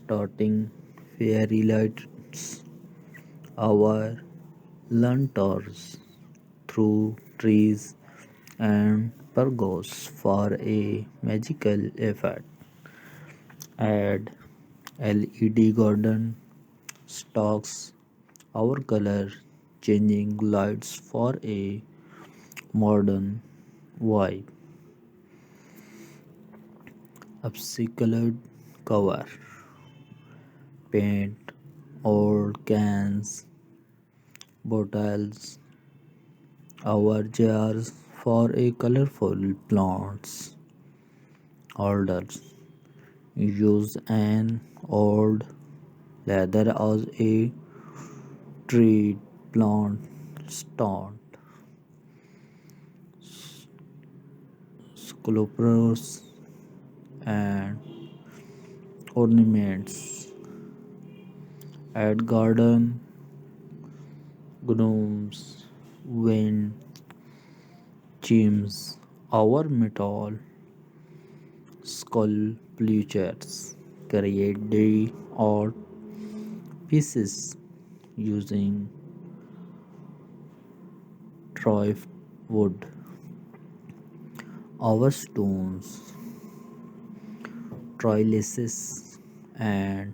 starting fairy lights our lanterns through trees and pergolas for a magical effect. Add LED garden stalks our color changing lights for a modern vibe. Upcycled cover. Paint old cans, bottles, our jars for a colorful plants. Orders. Use an old leather as a tree plant stand. Sculptures and ornaments. Add garden, gnomes, wind, chimes, our metal sculptures. Create the art pieces using drift wood. Our stones, trellises, and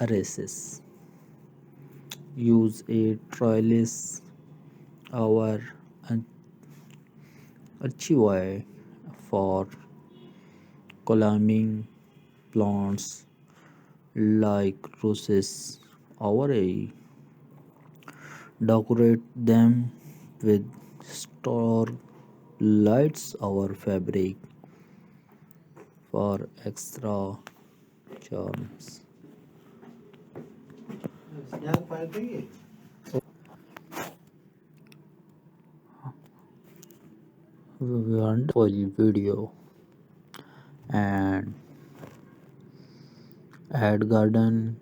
arrases. Use a trellis, our archivai for climbing plants like roses. Our A. Decorate them with star lights our fabric for extra charms. Wonderful video and add garden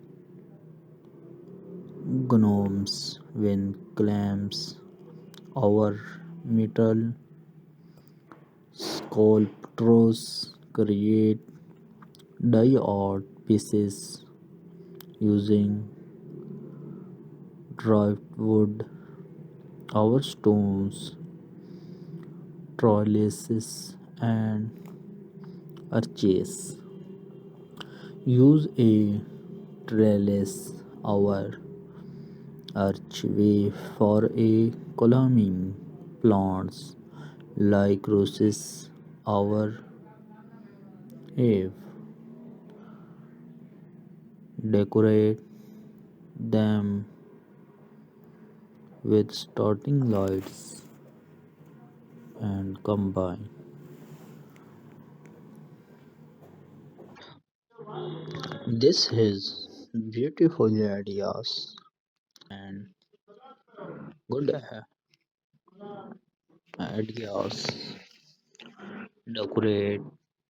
gnomes when clams our metal sculptures create die art pieces using driftwood our stones trellises and arches. Use a trellis our archway for a climbing plants like roses our ave. Decorate them with starting lights and combine. This is beautiful ideas and good ideas. Decorate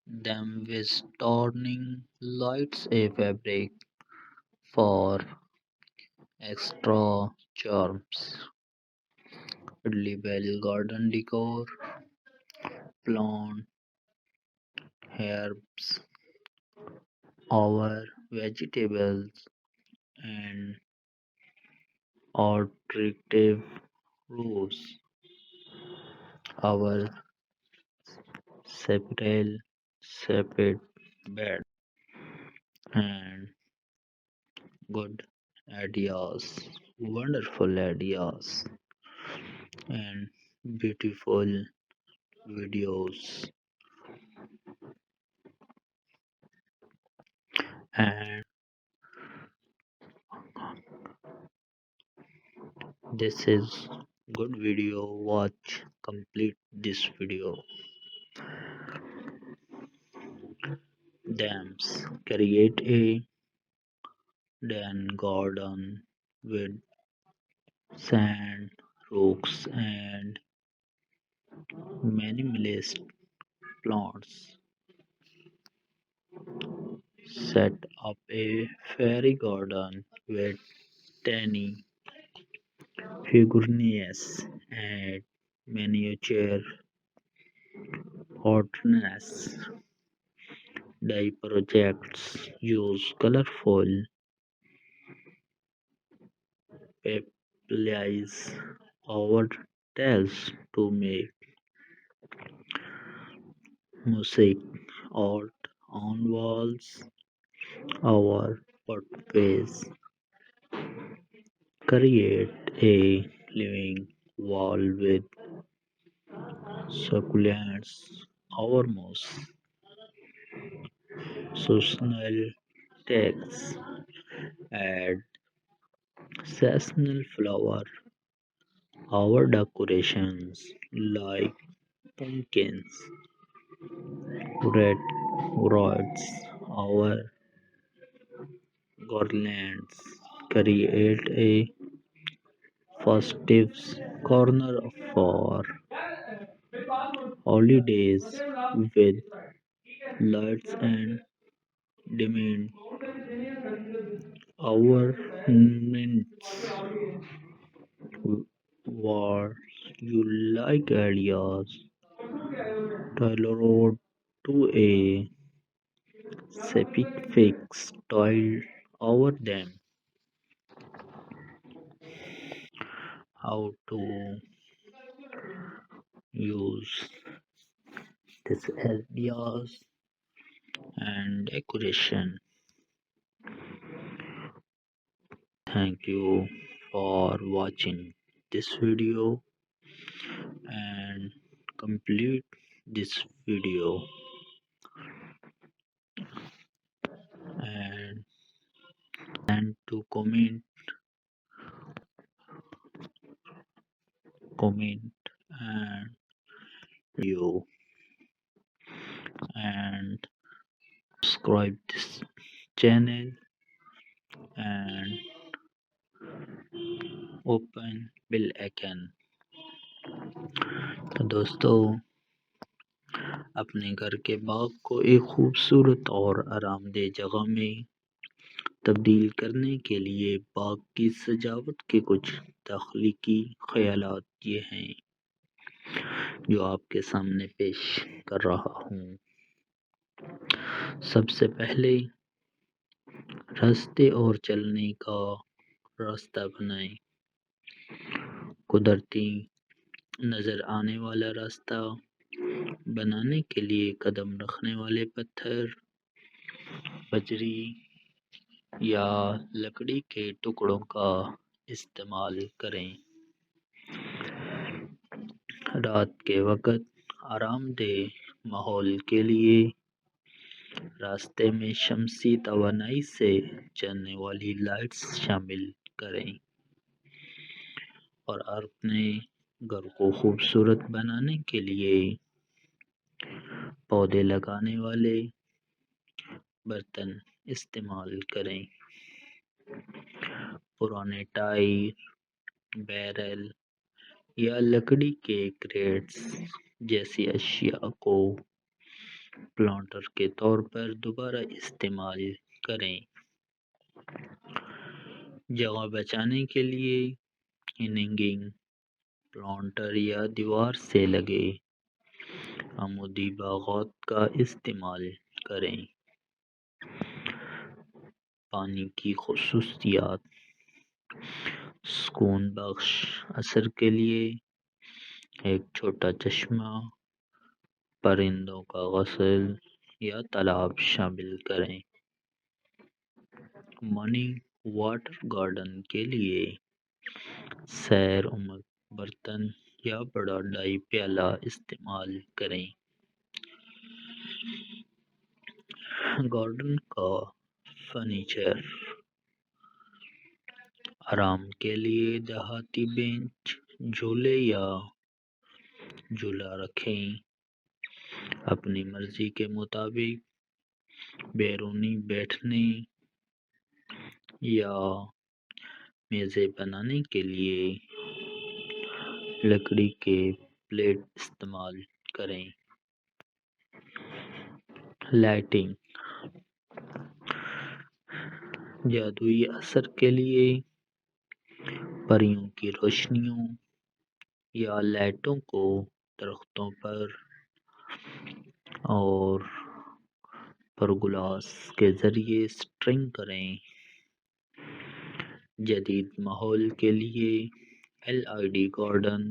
them with turning lights a fabric for extra charms. Label garden decor, plant, herbs, our vegetables, and attractive rows. Our separate bed and good ideas, wonderful ideas, and beautiful videos. And this is good video. Watch complete this video. Dams create a den garden with sand, rocks, and minimalist plants. Set up a fairy garden with tiny figurines and miniature hotness. Dye projects use colorful papillae over tiles to make mosaic art on walls. Our pathways create a living wall with succulents. Our most seasonal texts add seasonal flower. Our decorations like pumpkins, red rods, our garlands create a festive corner for holidays with lights and dimming. Our mints were you like ideas tailored to a specific style over them. How to use these ideas and decoration. Thank you for watching this video and complete this video and to comment and you and subscribe this channel and open bell icon. तो दोस्तों अपने घर के बाग को एक खूबसूरत और आरामदेह जगह में तब्दील करने के लिए बाग की सजावट के कुछ तख्लीकी ख्यालात ये हैं जो आपके सामने पेश कर रहा हूँ। सबसे पहले रास्ते और चलने का रास्ता बनाएं। कुदरती नजर आने वाला रास्ता बनाने के लिए कदम रखने वाले पत्थर, बजरी या लकड़ी के टुकड़ों का इस्तेमाल करें। रात के वक़्त आरामदेह माहौल के लिए रास्ते में शमसी तवानाई से चलने वाली लाइट्स शामिल करें और अपने घर को खूबसूरत बनाने के लिए पौधे लगाने वाले बर्तन इस्तेमाल करें। पुराने टायर, बैरल या लकड़ी के क्रेट्स जैसी अशिया को प्लांटर के तौर पर दोबारा इस्तेमाल करें। जगह बचाने के लिए हैंगिंग प्लांटर या दीवार से लगे आमूदी बागों का इस्तेमाल करें। पानी की खसूसियात सुकून बख्श असर के लिए एक छोटा चश्मा, परिंदों का गसल या तालाब शामिल करें। मनी वाटर गार्डन के लिए सैर उम्र बर्तन या बड़ा डाई प्याला इस्तेमाल करें। गार्डन का फर्नीचर आराम के लिए देहाती बेंच, झूले या झूला रखें। अपनी मर्जी के मुताबिक बैरूनी बैठने या मेज़ें बनाने के लिए लकड़ी के प्लेट इस्तेमाल करें। लाइटिंग जादुई असर के लिए परियों की रोशनियों या लाइटों को दरख्तों पर और پرگلاس کے ذریعے سٹرنگ کریں۔ جدید ماحول کے لیے LED گارڈن،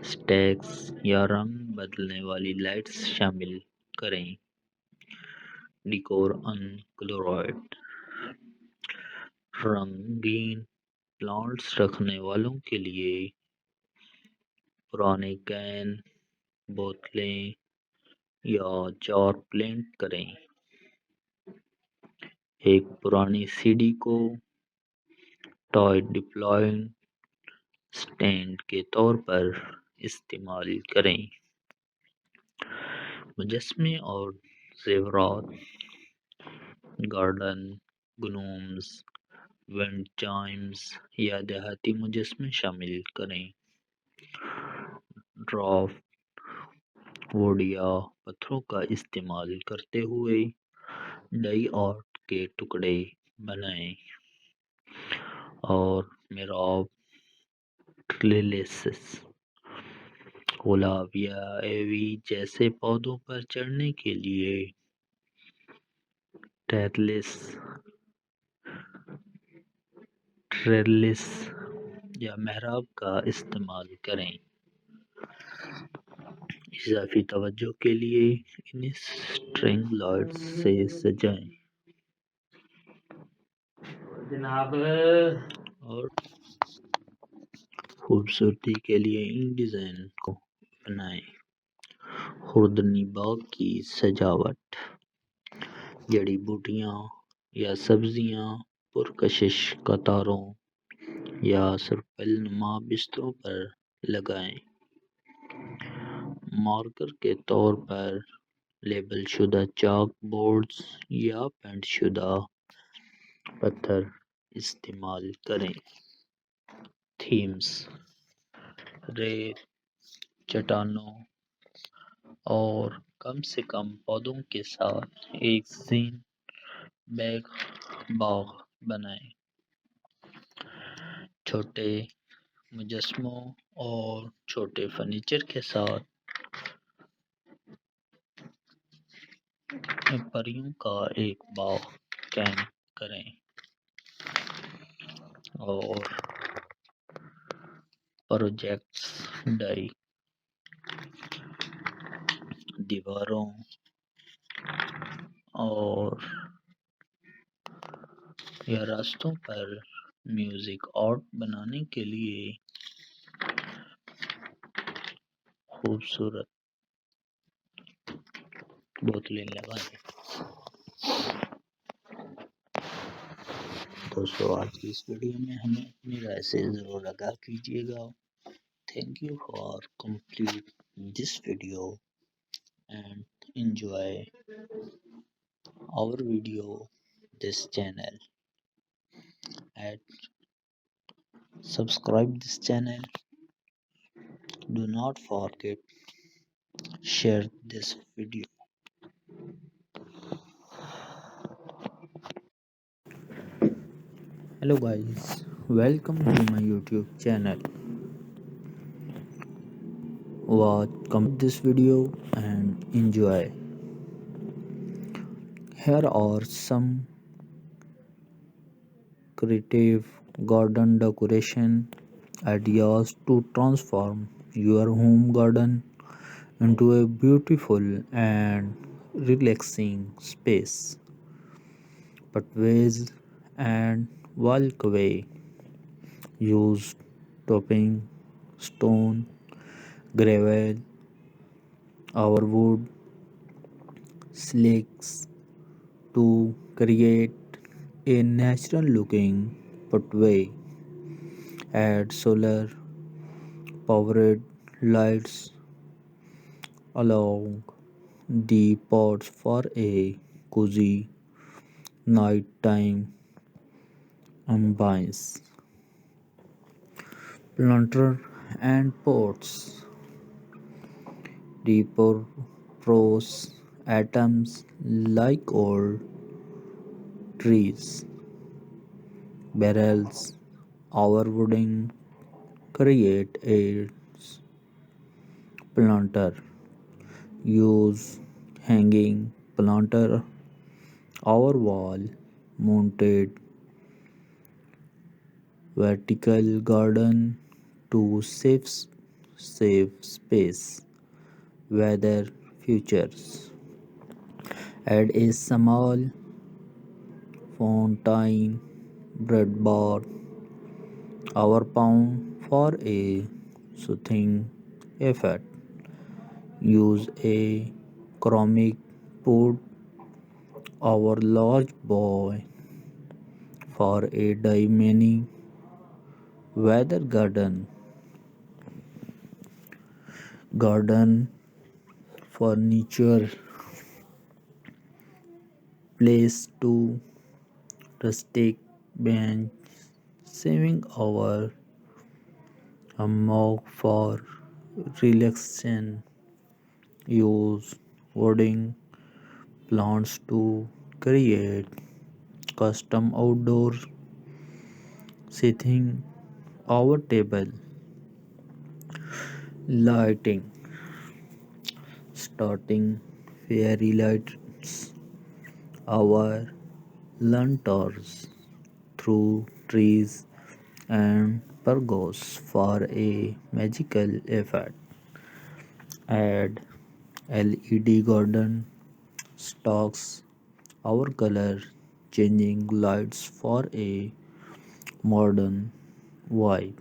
سٹیکس یا رنگ بدلنے والی لائٹس شامل کریں۔ ڈیکور ان کلورائڈ، رنگین پلانٹس رکھنے والوں کے لیے پرانے کین، بوتلیں یا جار پینٹ کریں۔ ایک پرانی CD کو ٹوائے ڈپلوئنگ سٹینڈ کے طور پر استعمال کریں۔ مجسمے اور زیورات، گارڈن گنومز، ونڈ چائمز یا دیہاتی مجسمے شامل کریں۔ ڈرافٹ ووڈ یا پتھروں کا استعمال کرتے ہوئے ڈائی آرٹ کے ٹکڑے بنائیں اور محراب، ٹریلسز، گلاب یا ایوی جیسے پودوں پر چڑھنے کے لیے ٹریلس یا محراب کا استعمال کریں۔ اضافی توجہ کے لیے انہیں سٹرنگ لائٹس سے سجائیں اور خوبصورتی کے لیے ان ڈیزائن کو اپنائیں۔ خوردنی باغ کی سجاوٹ، جڑی بوٹیاں یا سبزیاں پرکشش قطاروں یا سرپل نما بستروں پر لگائیں۔ مارکر کے طور پر لیبل شدہ چاک بورڈز یا پینٹ شدہ پتھر استعمال کریں۔ تھیمز، ریت، چٹانوں اور کم سے کم پودوں کے ساتھ ایک زین باغ بنائیں۔ چھوٹے مجسموں اور چھوٹے فرنیچر کے ساتھ پریوں کا ایک باغ قائم کریں اور پروجیکٹس ڈائی، دیواروں اور یا راستوں پر میوزک آرٹ بنانے کے لیے خوبصورت بوتلیں لگائیں۔ دوستو، آج کی اس ویڈیو میں ہمیں اپنی رائے سے ضرور آگاہ کیجیے گا۔ Thank you for complete this video and enjoy our video this channel and subscribe this channel. Do not forget share this video. Hello guys, welcome to my YouTube channel. Watch this video and enjoy. Here are some creative garden decoration ideas to transform your home garden into a beautiful and relaxing space. Pathways and walkway. Use topping stone, gravel, or wood slacks to create a natural looking pathway. Add solar powered lights along the paths for a cozy nighttime ambience. Planter and pots. Repurpose items like old trees, barrels, or wooden. Create a planter. Use hanging planter our wall mounted vertical garden to save space. Weather futures. Add a small fountain bread bar our pound for a soothing effect. Use a ceramic pot our large boy for a dining weather garden furniture place to rustic bench saving our hammock for relaxation. Use wooding plants to create custom outdoor seating. Our table lighting starting fairy lights. Our lanterns through trees and pergolas for a magical effect. Add LED garden stocks our color changing lights for a modern vibe.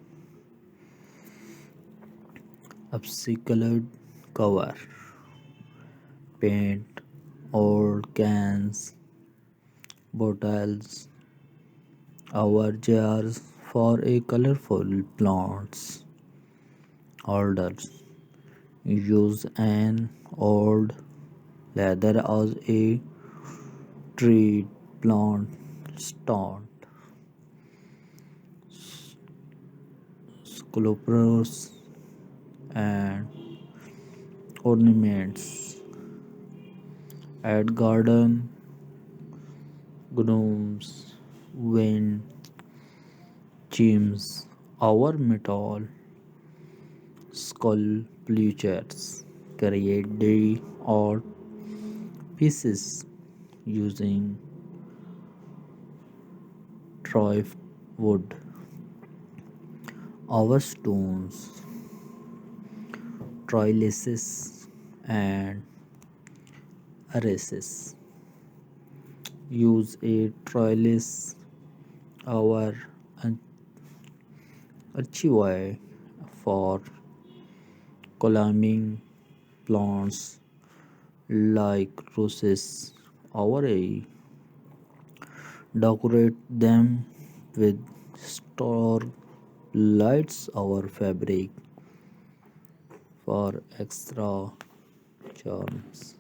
Upcycled cover paint old cans bottles our jars for a colorful plants holders. Use an old leather as a tree plant stand. Sculptures and ornaments. Add garden gnomes, wind chimes, our metal sculptures. Create the art pieces using dry wood. Our stones, trellises, and arrases. Use a trellis, our archivai for climbing plants like roses. Our A. Decorate them with star lights our fabric for extra charms.